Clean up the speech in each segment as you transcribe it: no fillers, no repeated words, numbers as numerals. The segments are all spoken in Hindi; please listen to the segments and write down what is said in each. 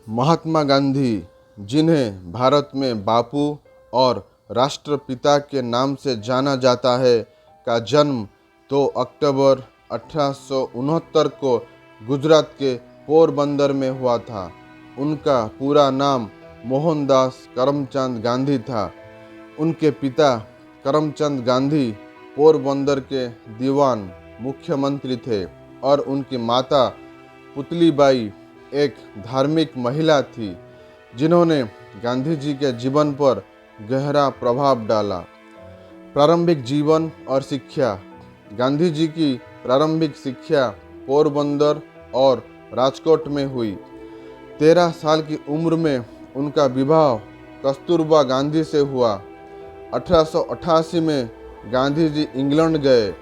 महात्मा गांधी, जिन्हें भारत में बापू और राष्ट्रपिता के नाम से जाना जाता है, का जन्म 2 अक्टूबर 1869 को गुजरात के पोरबंदर में हुआ था। उनका पूरा नाम मोहनदास करमचंद गांधी था। उनके पिता करमचंद गांधी पोरबंदर के दीवान मुख्यमंत्री थे और उनकी माता पुतलीबाई एक धार्मिक महिला थी, जिन्होंने गांधी जी के जीवन पर गहरा प्रभाव डाला। प्रारंभिक जीवन और शिक्षा। गांधी जी की प्रारंभिक शिक्षा पोरबंदर और राजकोट में हुई। 13 साल की उम्र में उनका विवाह कस्तूरबा गांधी से हुआ। 1888 में गांधी जी इंग्लैंड गए,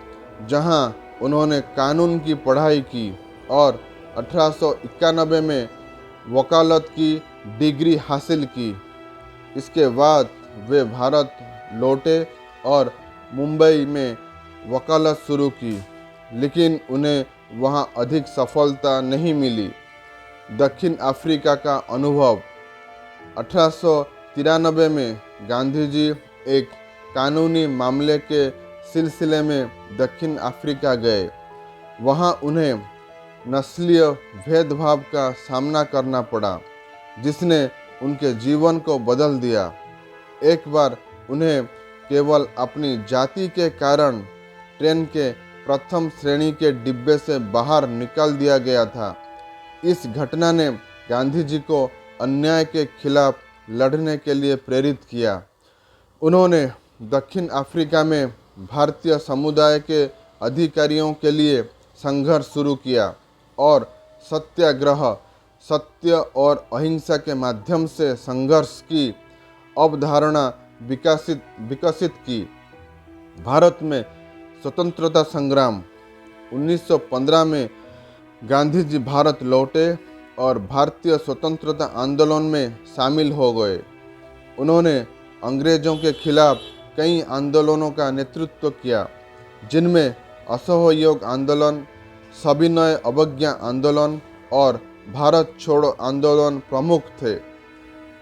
जहां उन्होंने कानून की पढ़ाई की और 1891 में वकालत की डिग्री हासिल की। इसके बाद वे भारत लौटे और मुंबई में वकालत शुरू की, लेकिन उन्हें वहां अधिक सफलता नहीं मिली। दक्षिण अफ्रीका का अनुभव। 1893 में गांधी जी एक कानूनी मामले के सिलसिले में दक्षिण अफ्रीका गए। वहां उन्हें नस्लीय भेदभाव का सामना करना पड़ा, जिसने उनके जीवन को बदल दिया। एक बार उन्हें केवल अपनी जाति के कारण ट्रेन के प्रथम श्रेणी के डिब्बे से बाहर निकाल दिया गया था। इस घटना ने गांधी जी को अन्याय के खिलाफ लड़ने के लिए प्रेरित किया। उन्होंने दक्षिण अफ्रीका में भारतीय समुदाय के अधिकारियों के लिए संघर्ष शुरू किया और सत्याग्रह, सत्य और अहिंसा के माध्यम से संघर्ष की अवधारणा विकसित की। भारत में स्वतंत्रता संग्राम। 1915 में गांधी जी भारत लौटे और भारतीय स्वतंत्रता आंदोलन में शामिल हो गए। उन्होंने अंग्रेजों के खिलाफ कई आंदोलनों का नेतृत्व किया, जिनमें असहयोग आंदोलन, सविनय अवज्ञा आंदोलन और भारत छोड़ो आंदोलन प्रमुख थे।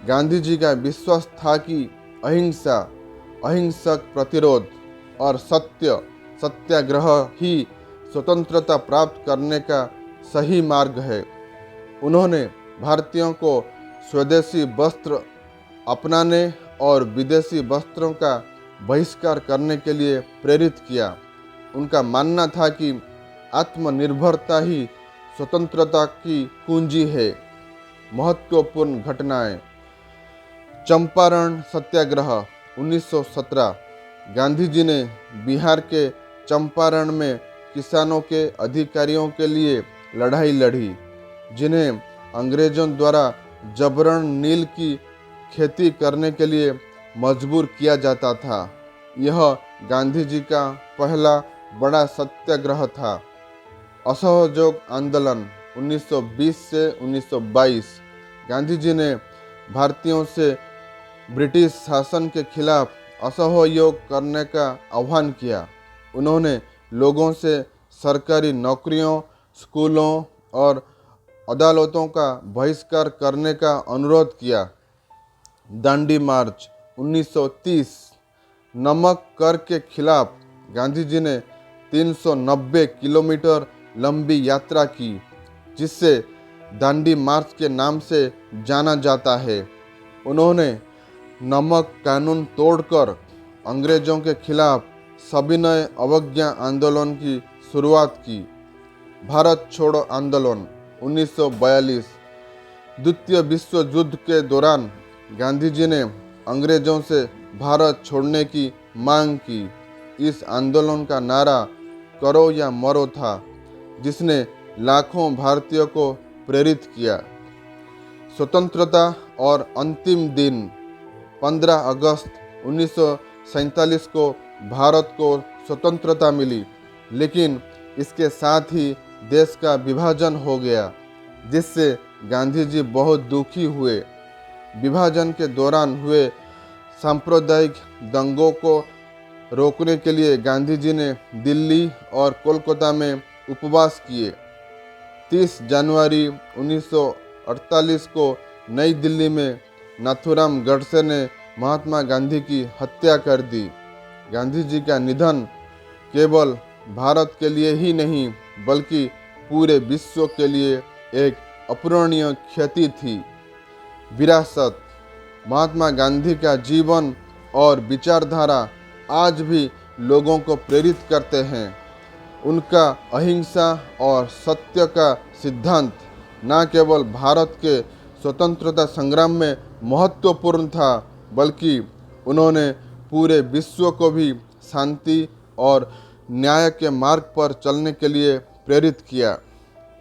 गांधी जी का विश्वास था कि अहिंसा, अहिंसक प्रतिरोध और सत्याग्रह ही स्वतंत्रता प्राप्त करने का सही मार्ग है। उन्होंने भारतीयों को स्वदेशी वस्त्र अपनाने और विदेशी वस्त्रों का बहिष्कार करने के लिए प्रेरित किया। उनका मानना था कि आत्मनिर्भरता ही स्वतंत्रता की कुंजी है। महत्वपूर्ण घटनाएं। चंपारण सत्याग्रह 1917। गांधी जी ने बिहार के चंपारण में किसानों के अधिकारियों के लिए लड़ाई लड़ी, जिन्हें अंग्रेजों द्वारा जबरन नील की खेती करने के लिए मजबूर किया जाता था। यह गांधी जी का पहला बड़ा सत्याग्रह था। असहयोग आंदोलन 1920 से 1922। गांधी जी ने भारतीयों से ब्रिटिश शासन के खिलाफ असहयोग करने का आह्वान किया। उन्होंने लोगों से सरकारी नौकरियों, स्कूलों और अदालतों का बहिष्कार करने का अनुरोध किया। दांडी मार्च 1930। नमक कर के खिलाफ गांधी जी ने 390 किलोमीटर लंबी यात्रा की, जिससे दांडी मार्च के नाम से जाना जाता है। उन्होंने नमक कानून तोड़कर अंग्रेजों के खिलाफ सविनय अवज्ञा आंदोलन की शुरुआत की। भारत छोड़ो आंदोलन 1942। द्वितीय विश्व युद्ध के दौरान गांधी जी ने अंग्रेजों से भारत छोड़ने की मांग की। इस आंदोलन का नारा करो या मरो था, जिसने लाखों भारतीयों को प्रेरित किया। स्वतंत्रता और अंतिम दिन। 15 अगस्त 1947 को भारत को स्वतंत्रता मिली, लेकिन इसके साथ ही देश का विभाजन हो गया, जिससे गांधी जी बहुत दुखी हुए। विभाजन के दौरान हुए सांप्रदायिक दंगों को रोकने के लिए गांधी जी ने दिल्ली और कोलकाता में उपवास किए। 30 जनवरी 1948 को नई दिल्ली में नाथूराम गडसे ने महात्मा गांधी की हत्या कर दी। गांधी जी का निधन केवल भारत के लिए ही नहीं बल्कि पूरे विश्व के लिए एक अपूरणीय क्षति थी। विरासत: महात्मा गांधी का जीवन और विचारधारा आज भी लोगों को प्रेरित करते हैं। उनका अहिंसा और सत्य का सिद्धांत न केवल भारत के स्वतंत्रता संग्राम में महत्वपूर्ण था बल्कि उन्होंने पूरे विश्व को भी शांति और न्याय के मार्ग पर चलने के लिए प्रेरित किया।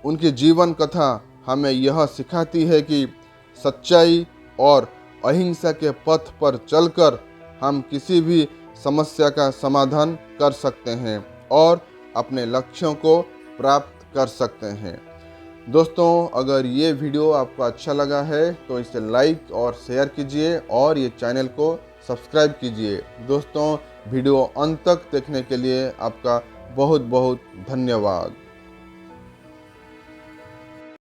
उनकी जीवन कथा हमें यह सिखाती है कि सच्चाई और अहिंसा के पथ पर चलकर हम किसी भी समस्या का समाधान कर सकते हैं और अपने लक्ष्यों को प्राप्त कर सकते हैं। दोस्तों, अगर ये वीडियो आपको अच्छा लगा है तो इसे लाइक और शेयर कीजिए और ये चैनल को सब्सक्राइब कीजिए। दोस्तों, वीडियो अंत तक देखने के लिए आपका बहुत बहुत धन्यवाद।